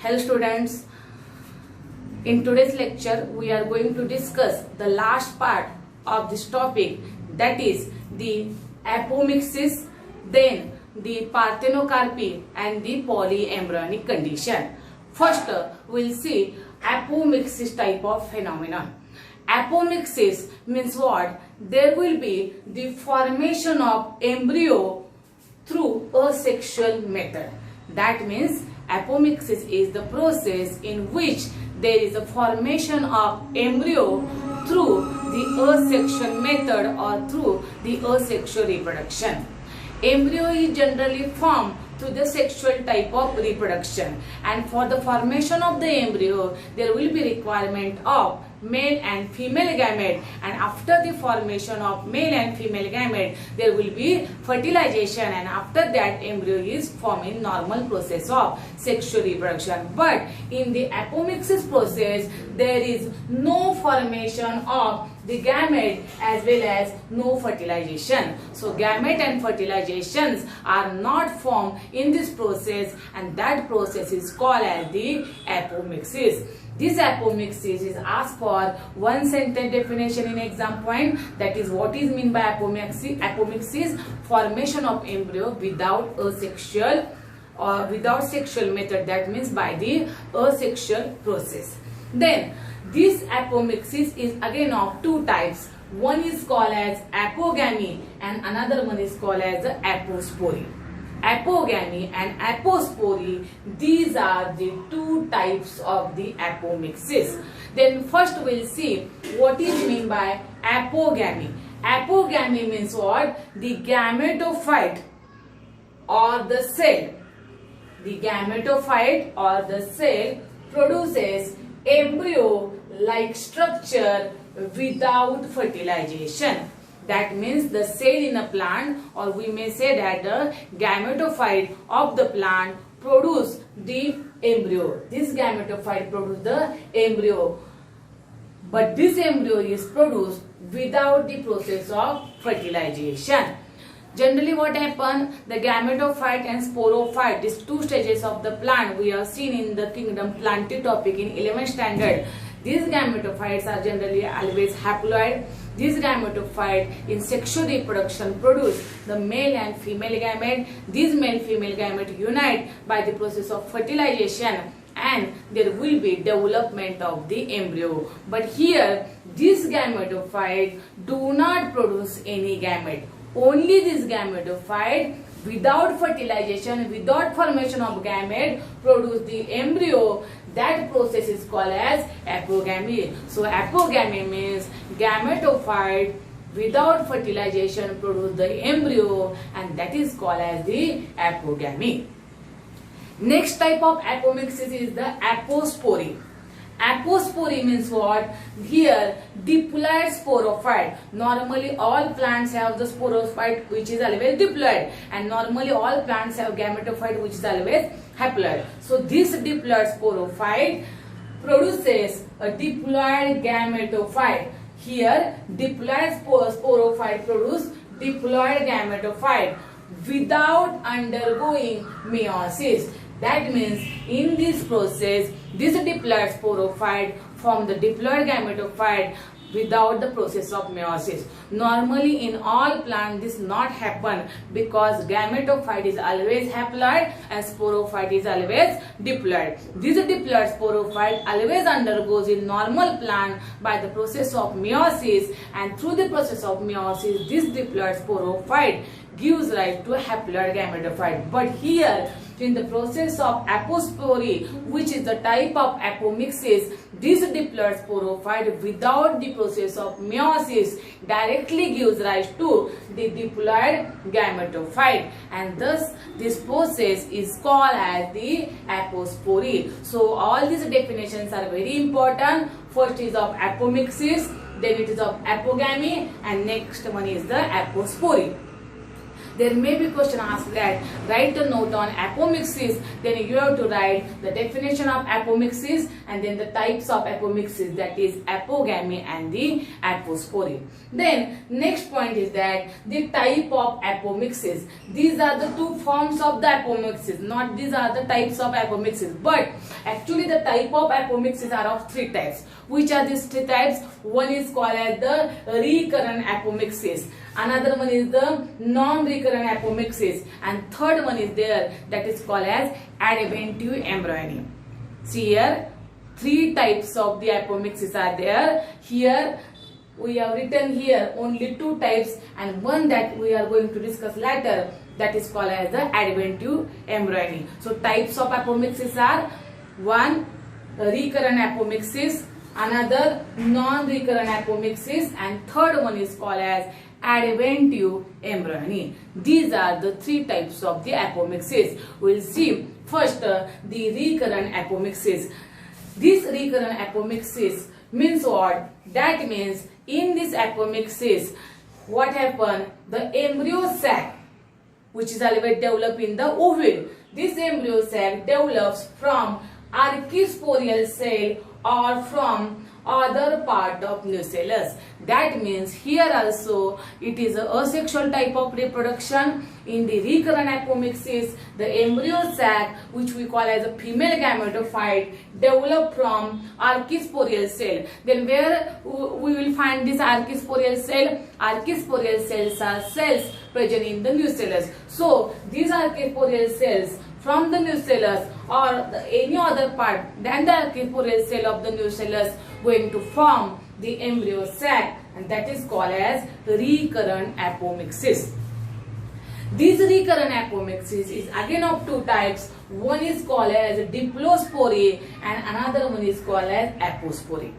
Hello students, in today's lecture we are going to discuss the last part of this topic, that is the apomixis, then the parthenocarpy and the polyembryonic condition. First we'll see apomixis type of phenomenon. Apomixis means what? There will be the formation of embryo through asexual method. That means apomixis is the process in which there is a formation of embryo through the asexual method or through the asexual reproduction. Embryo is generally formed through the sexual type of reproduction, and for the formation of the embryo there will be requirement of male and female gamete, and after the formation of male and female gamete there will be fertilization, and after that embryo is formed in normal process of sexual reproduction. But in the apomixis process there is no formation of the gamete as well as no fertilization. So gamete and fertilizations are not formed in this process, and that process is called as the apomixis. This apomixis is asked for one sentence definition in exam point, that is what is meant by apomixis. Apomixis, formation of embryo without asexual or without sexual method, that means by the asexual process. Then this apomixis is again of two types. One is called as apogamy and another one is called as apospory. Apogamy and apospory, these are the two types of the apomixis. Then first we'll see what is meant by apogamy. Apogamy means what? The gametophyte or the cell. The gametophyte or the cell produces embryo-like structure without fertilization. That means the cell in a plant, or we may say that the gametophyte of the plant produce the embryo. This gametophyte produce the embryo, but this embryo is produced without the process of fertilization. Generally what happens, the gametophyte and sporophyte, these two stages of the plant we have seen in the kingdom plantae topic in 11th standard. These gametophytes are generally always haploid. These gametophytes in sexual reproduction produce the male and female gamete. These male-female gamete unite by the process of fertilization, and there will be development of the embryo. But here these gametophytes do not produce any gamete. Only this gametophyte without fertilization, without formation of gamete, produce the embryo. That process is called as apogamy. So apogamy means gametophyte without fertilization produce the embryo, and that is called as the apogamy. Next type of apomixis is the apospory. Apospory means what? Here diploid sporophyte. Normally all plants have the sporophyte which is always diploid, and normally all plants have gametophyte which is always haploid. So this diploid sporophyte produces a diploid gametophyte. Here diploid sporophyte produce diploid gametophyte without undergoing meiosis. That means in this process this diploid sporophyte form the diploid gametophyte without the process of meiosis. Normally in all plants this not happen because gametophyte is always haploid and sporophyte is always diploid. This diploid sporophyte always undergoes in normal plant by the process of meiosis, and through the process of meiosis this diploid sporophyte gives rise to a haploid gametophyte. But here in the process of apospory, which is the type of apomixis, this diploid sporophyte without the process of meiosis directly gives rise to the diploid gametophyte, and thus this process is called as the apospory. So all these definitions are very important. First is of apomixis, then it is of apogamy, and next one is the apospory. there may be question asked that write a note on apomixis. Then you have to write the definition of apomixis and then the types of apomixis, that is apogamy and the apospory. Then next point is that the type of apomixis. These are the two forms of the apomixis, not these are the types of apomixis, but actually the type of apomixis are of three types. Which are these three types? One is called as the recurrent apomixis, another one is the non-recurrent apomixis, and third one is there that is called as adventive embryony. See here, three types of the apomixis are there. Here we have written here only two types and one that we are going to discuss later, that is called as the adventive embryony. So types of apomixis are one recurrent apomixis, another non-recurrent apomixis, and third one is called as adventive embryony. These are the three types of the apomixis. We will see first the recurrent apomixis. This recurrent apomixis means what? That means in this apomixis, what happened? The embryo sac, which is always developed in the ovule, this embryo sac develops from archisporial cell or from other part of nucellus. That means here also it is a asexual type of reproduction. In the recurrent apomixis, the embryo sac, which we call as a female gametophyte, develop from archisporial cell. Then where we will find this archisporial cell? Archisporial cells are cells present in the nucellus. So these archisporial cells from the nucellus or any other part than the archisporial cell of the nucellus going to form the embryo sac, and that is called as recurrent apomixis. This recurrent apomixis is again of two types. One is called as diplospory and another one is called as apospory.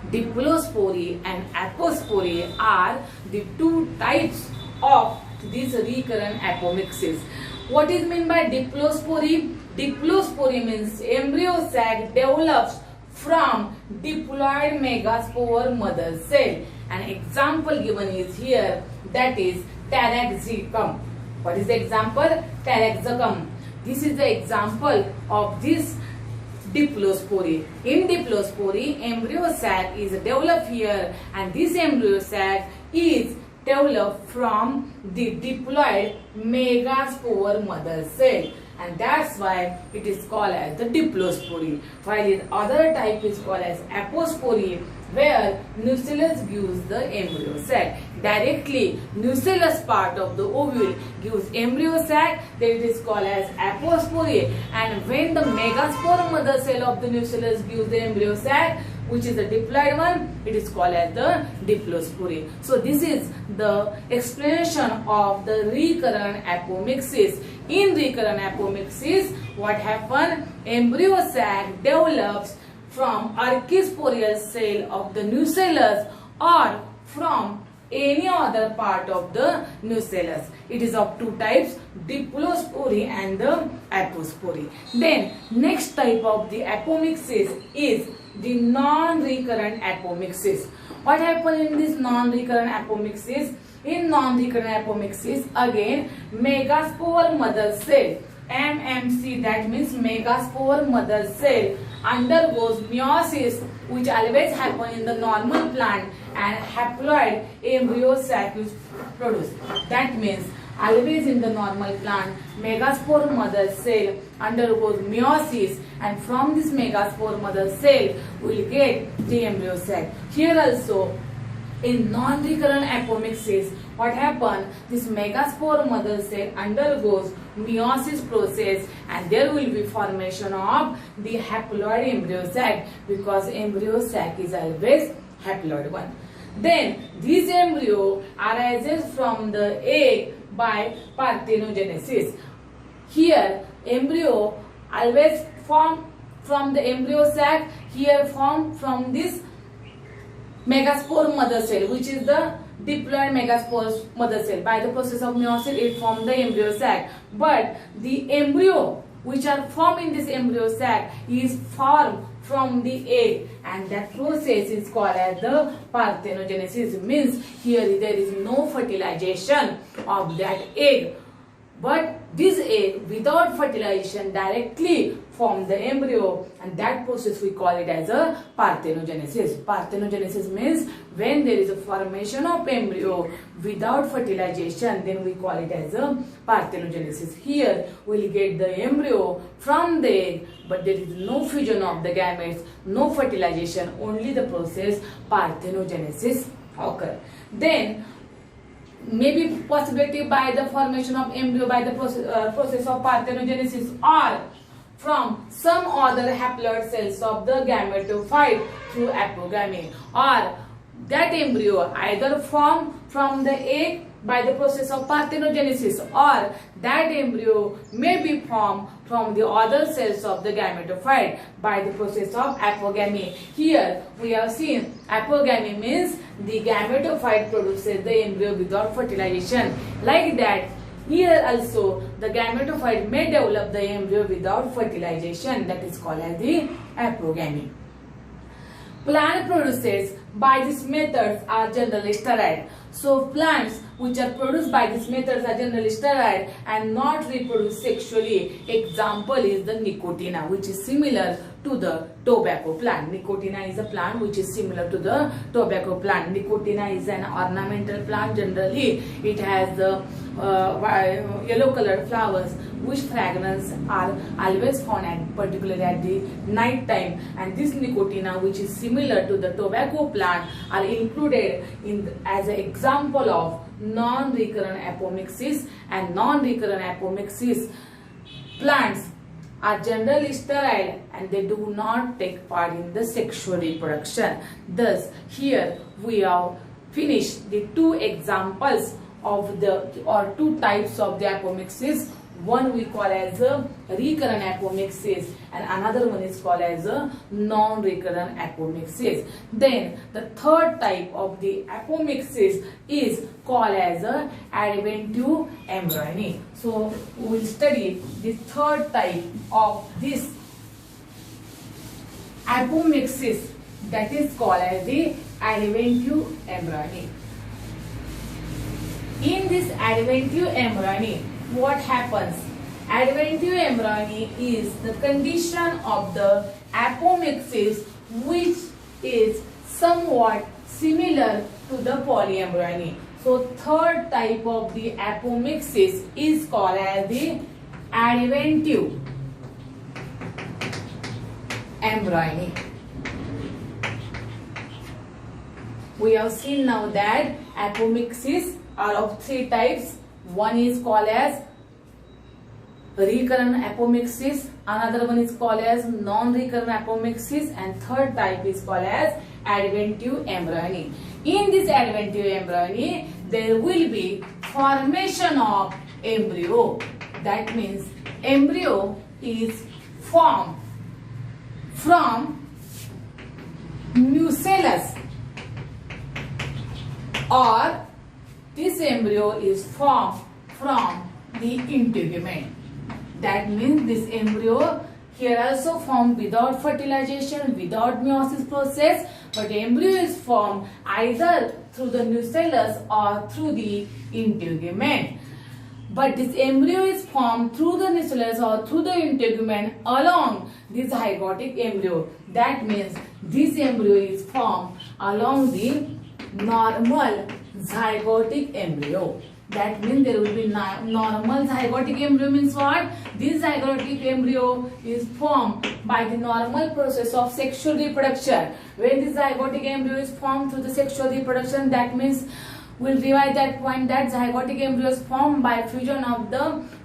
Diplospory and apospory are the two types of this recurrent apomixis. What is meant by diplospory? Diplospory means embryo sac develops from diploid megaspore mother cell. An example given is here, that is taraxacum. What is the example? Taraxacum. This is the example of this diplospory. In diplospory, embryo sac is developed here, and this embryo sac is developed from the diploid megaspore mother cell, and that's why it is called as the diplospory. While the other type is called as apospory, where nucellus gives the embryo sac. Directly nucellus part of the ovule gives embryo sac, then it is called as apospory. And when the megaspore mother cell of the nucellus gives the embryo sac, which is the diploid one, it is called as the diplospory. So this is the explanation of the recurrent apomixis. In recurrent apomixis, what happens? Embryo sac develops from archisporial cell of the nucellus or from any other part of the nucellus. It is of two types, diplospory and the apospory. Then next type of the apomixis is the non-recurrent apomixis. What happens in this non-recurrent apomixis? In non-recurrent apomixis, again megaspore mother cell, MMC, that means megaspore mother cell, undergoes meiosis, which always happen in the normal plant, and haploid embryo sac is produced. That means always in the normal plant, megaspore mother cell undergoes meiosis, and from this megaspore mother cell we will get the embryo sac. Here also in non-recurrent apomixis, what happens? This megaspore mother cell undergoes meiosis process, and there will be formation of the haploid embryo sac, because embryo sac is always haploid one. Then this embryo arises from the egg by parthenogenesis. Here embryo always form from the embryo sac, here form from this megaspore mother cell, which is the diploid megaspore mother cell. By the process of meiosis, it forms the embryo sac. But the embryo which are formed in this embryo sac is formed from the egg, and that process is called as the parthenogenesis. Means here there is no fertilization of that egg, but this egg without fertilization directly form the embryo, and that process we call it as a parthenogenesis. Parthenogenesis means when there is a formation of embryo without fertilization, then we call it as a parthenogenesis. Here we will get the embryo from the egg, but there is no fusion of the gametes, no fertilization, only the process parthenogenesis occur. Then maybe possibility by the formation of embryo by the process of parthenogenesis, or from some other haploid cells of the gametophyte through apogamy, or that embryo either formed from the egg by the process of parthenogenesis, or that embryo may be formed from the other cells of the gametophyte by the process of apogamy. Here we have seen apogamy means the gametophyte produces the embryo without fertilization. Like that, here also the gametophyte may develop the embryo without fertilization, that is called as the apogamy. Plant produced by these methods are generally sterile. So plants which are produced by these methods are generally sterile and not reproduce sexually. Example is the Nicotina, which is similar to the tobacco plant. Nicotina is a plant which is similar to the tobacco plant. Nicotina is an ornamental plant. Generally, it has the yellow colored flowers, which fragrance are always found at, particularly at the night time. And this Nicotina, which is similar to the tobacco plant, are included in as an example of non-recurrent apomixis. And non-recurrent apomixis plants are generally sterile and they do not take part in the sexual reproduction. Thus, here we have finished the two examples of the two types of the apomixis. One we call as a recurrent apomixis and another one is called as a non-recurrent apomixis. Then the third type of the apomixis is called as a adventive embryony. So we will study the third type of this apomixis, that is called as the adventive embryony. In this adventive embryony, what happens? Adventive embryony is the condition of the apomixis which is somewhat similar to the polyembryony. So third type of the apomixis is called as the adventive embryony. We have seen now that apomixis are of three types. One is called as recurrent apomixis, another one is called as non-recurrent apomixis, and third type is called as adventive embryony. In this adventive embryony, there will be formation of embryo. That means embryo is formed from nucellus, or this embryo is formed from the integument. That means this embryo here also formed without fertilization, without meiosis process, but embryo is formed either through the nucellus or through the integument. But this embryo is formed through the nucellus or through the integument along the zygotic embryo. That means this embryo is formed along the normal zygotic embryo. That means there will be normal zygotic embryo. Means what? This zygotic embryo is formed by the normal process of sexual reproduction. When this zygotic embryo is formed through the sexual reproduction, that means we'll revise that point, that zygotic embryo is formed by fusion of the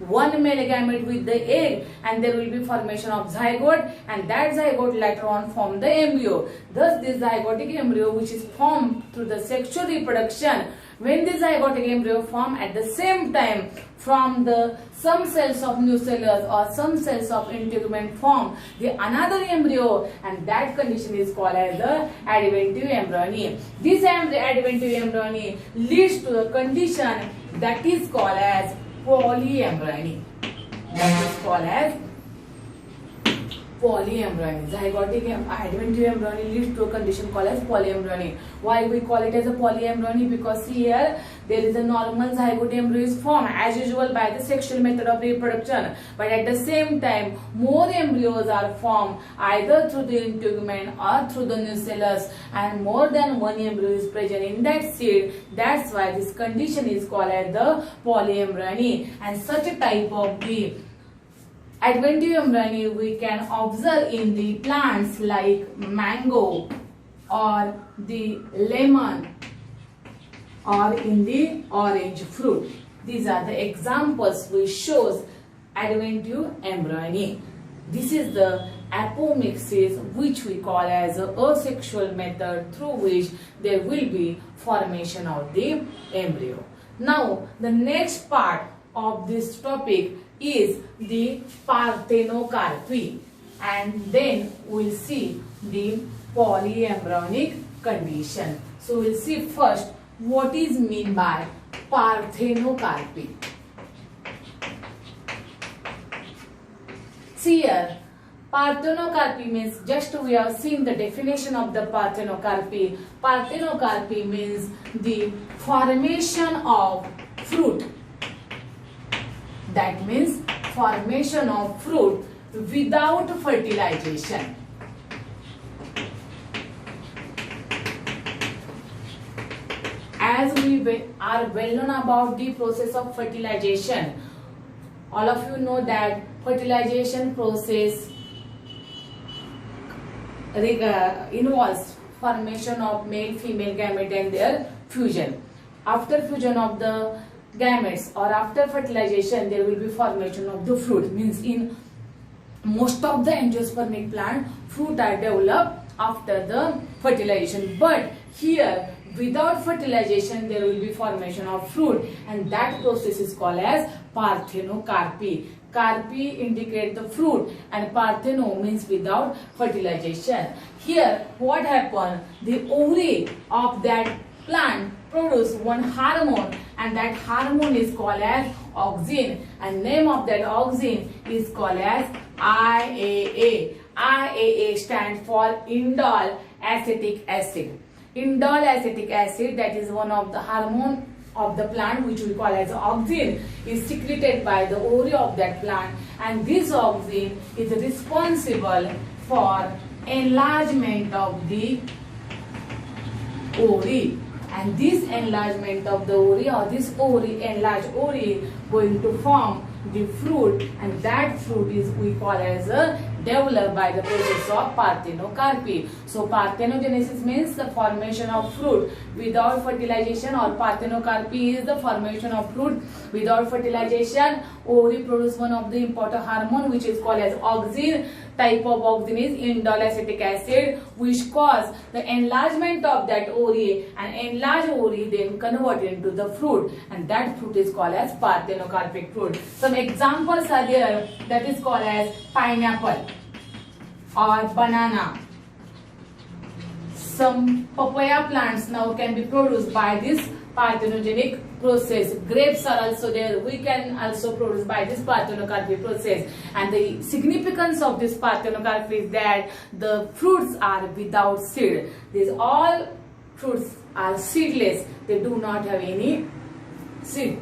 one male gamete with the egg, and there will be formation of zygote, and that zygote later on form the embryo. Thus this zygotic embryo, which is formed through the sexual reproduction, when the zygotic embryo form at the same time from the some cells of nucellus or some cells of integument form the another embryo, and that condition is called as the adventive embryony. This adventive embryony leads to a condition that is called as polyembryony. That is called as polyembryony. Zygotic adventitive embryony leads to a condition called as polyembryony. Why we call it as a polyembryony? Because here there is a normal zygote embryo is formed as usual by the sexual method of reproduction, but at the same time more embryos are formed either through the integument or through the nucellus, and more than one embryo is present in that seed. That's why this condition is called as the polyembryony. And such a type of the adventitive embryony we can observe in the plants like mango or the lemon or in the orange fruit. These are the examples which shows adventitive embryony. This is the apomixis, which we call as a asexual method through which there will be formation of the embryo. Now the next part of this topic is the parthenocarpy, and then we'll see the polyembryonic condition. So we'll see first what is mean by parthenocarpy. See here, parthenocarpy means, just we have seen the definition of the parthenocarpy. Parthenocarpy means the formation of fruit. That means formation of fruit without fertilization. As we are well known about the process of fertilization, all of you know that fertilization process involves formation of male-female gamete and their fusion. After fusion of the gametes or after fertilization, there will be formation of the fruit. Means in most of the angiospermic plant, fruit are developed after the fertilization. But here, without fertilization, there will be formation of fruit, and that process is called as parthenocarpy. Carpy indicate the fruit and partheno means without fertilization. Here, what happens? The ovary of that plant produce one hormone, and that hormone is called as auxin, and name of that auxin is called as IAA. IAA stands for indole acetic acid. Indole acetic acid, that is one of the hormone of the plant which we call as auxin, is secreted by the ovary of that plant, and this auxin is responsible for enlargement of the ovary. And this enlargement of the ovary, or this ovary, enlarged ovary, going to form the fruit, and that fruit is we call as a developed by the process of parthenocarpy. So parthenogenesis means the formation of fruit without fertilization, or parthenocarpy is the formation of fruit without fertilization. Ovary produce one of the important hormone which is called as auxin. Type of auxin is indole acetic acid, which cause the enlargement of that ovary, and enlarged ovary then convert into the fruit, and that fruit is called as parthenocarpic fruit. Some examples are there, that is called as pineapple or banana. Some papaya plants now can be produced by this parthenogenic process. Grapes are also there, we can also produce by this parthenocarpy process. And the significance of this parthenocarpy is that the fruits are without seed. These all fruits are seedless, they do not have any seed.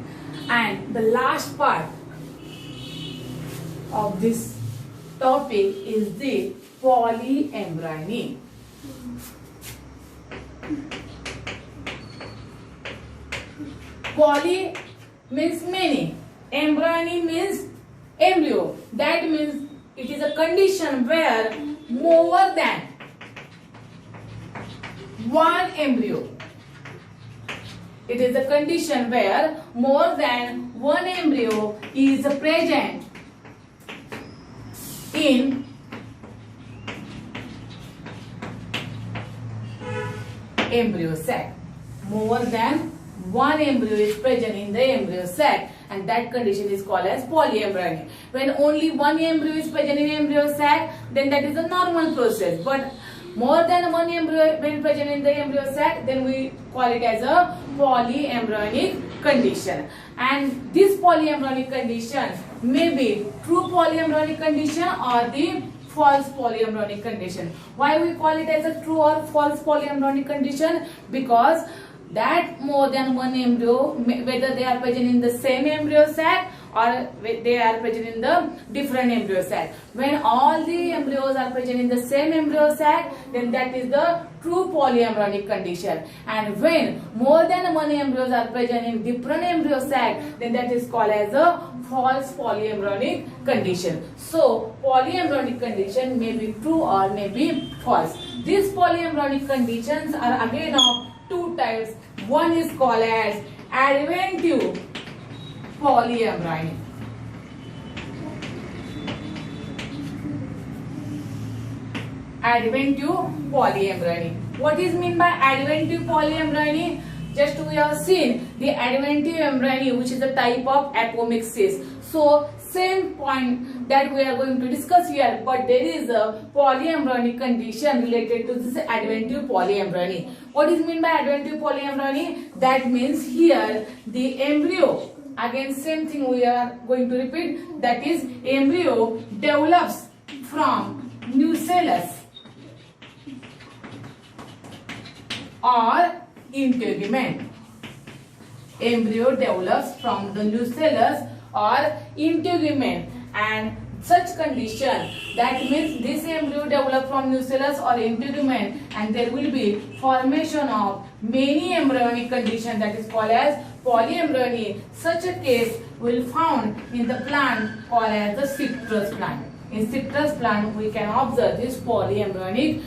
And the last part of this topic is the polyembryony. Poly means many, embryony means embryo. That means it is a condition where more than one embryo. It is a condition where more than one embryo is present in embryo sac. More than one embryo is present in the embryo sac, and that condition is called as polyembryony. When only one embryo is present in embryo sac, then that is a normal process. But more than one embryo when present in the embryo sac, then we call it as a polyembryonic condition. And this polyembryonic condition may be true polyembryonic condition or the false polyembryonic condition. Why we call it as a true or false polyembryonic condition? Because that more than one embryo, whether they are present in the same embryo sac or they are present in the different embryo sac. When all the embryos are present in the same embryo sac, then that is the true polyembryonic condition. And when more than one embryos are present in different embryo sac, then that is called as a false polyembryonic condition. So polyembryonic condition may be true or may be false. These polyembryonic conditions are again of two types. One is called as adventive polyembryonic. Adventive polyembryonic. What is meant by adventive polyembryonic? Just we have seen the adventive embryonic, which is a type of apomixis. So same point that we are going to discuss here, but there is a polyembryonic condition related to this adventive polyembryonic. What is meant by adventive polyembryonic? That means here the embryo, again same thing we are going to repeat, that is embryo develops from nucellus or integument. Embryo develops from the nucellus or integument, and such condition, that means this embryo develops from nucellus or integument, and there will be formation of many embryonic condition, that is called as polyembryony. Such a case will found in the plant called as the citrus plant. In citrus plant we can observe this polyembryonic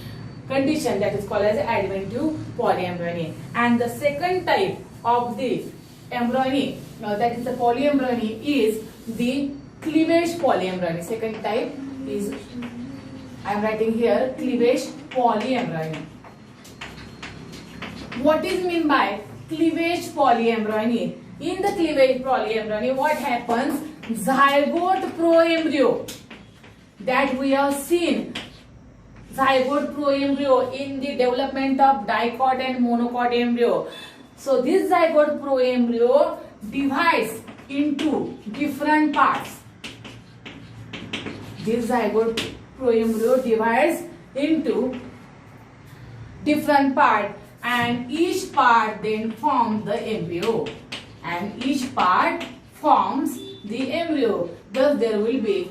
condition, that is called as adventive polyembryony. And the second type of the embryony, that is the polyembryony, is the cleavage polyembryony. Second type is, I am writing here, cleavage polyembryony. What is meant by cleavage polyembryony? In the cleavage polyembryony, what happens? Zygote proembryo, that we have seen zygote proembryo in the development of dicot and monocot embryo. So this zygote proembryo divides into different parts. This zygote proembryo divides into different parts, and each part then forms the embryo. And each part forms the embryo. Thus there will be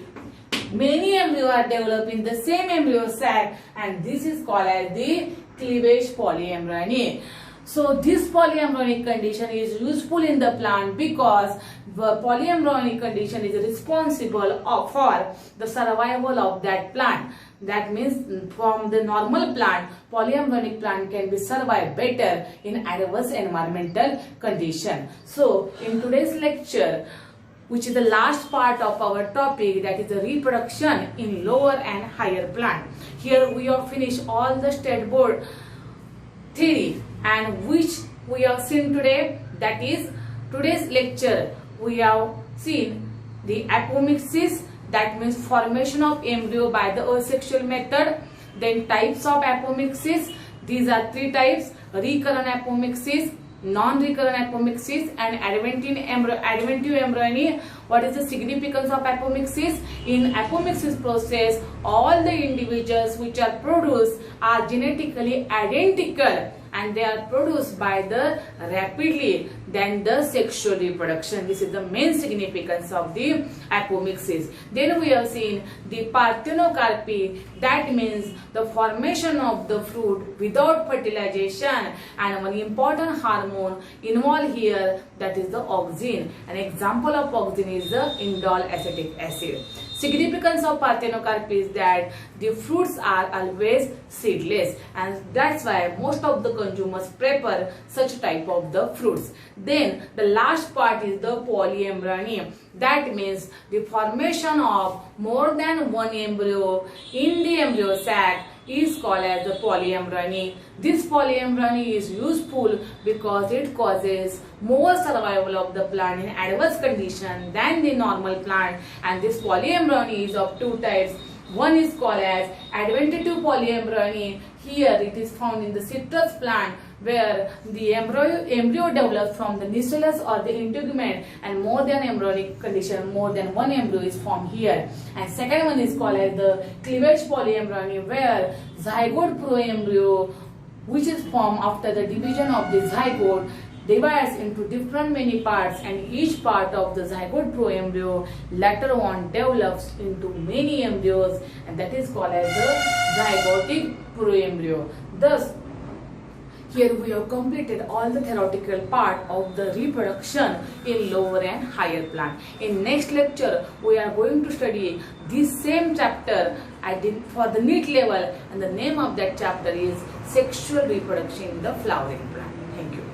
many embryos are developed in the same embryo sac, and this is called as the cleavage polyembryony. So this polyembryonic condition is useful in the plant because the polyembryonic condition is responsible for the survival of that plant. That means from the normal plant, polyembryonic plant can be survived better in adverse environmental condition. So in today's lecture, which is the last part of our topic, that is the reproduction in lower and higher plant. Here we have finished all the state board theory, and which we have seen today, that is today's lecture we have seen the apomixis, that means formation of embryo by the asexual method. Then types of apomixis, these are three types: recurrent apomixis, non-recurrent apomixis, and adventive embryony. What is the significance of apomixis? In apomixis process, all the individuals which are produced are genetically identical, and they are produced by the rapidly than the sexual reproduction. This is the main significance of the apomixis. Then we have seen the parthenocarpy, that means the formation of the fruit without fertilization, and one important hormone involved here, that is the auxin. An example of auxin is the indole acetic acid. Significance of parthenocarpy is that the fruits are always seedless, and that's why most of the consumers prefer such type of the fruits. Then the last part is the polyembryony. That means the formation of more than one embryo in the embryo sac is called as the polyembryony. This polyembryony is useful because it causes more survival of the plant in adverse condition than the normal plant, and this polyembryony is of two types. One is called as adventative polyembryony. Here it is found in the citrus plant, where the embryo develops from the nucleus or the integument, and more than embryonic condition, more than one embryo is formed here. And second one is called as the cleavage polyembryony, where zygote proembryo, which is formed after the division of the zygote, divides into different many parts, and each part of the zygote proembryo later on develops into many embryos, and that is called as the zygotic proembryo. Thus, here we have completed all the theoretical part of the reproduction in lower and higher plant. In next lecture, we are going to study this same chapter for the NEET level, and the name of that chapter is sexual reproduction in the flowering plant. Thank you.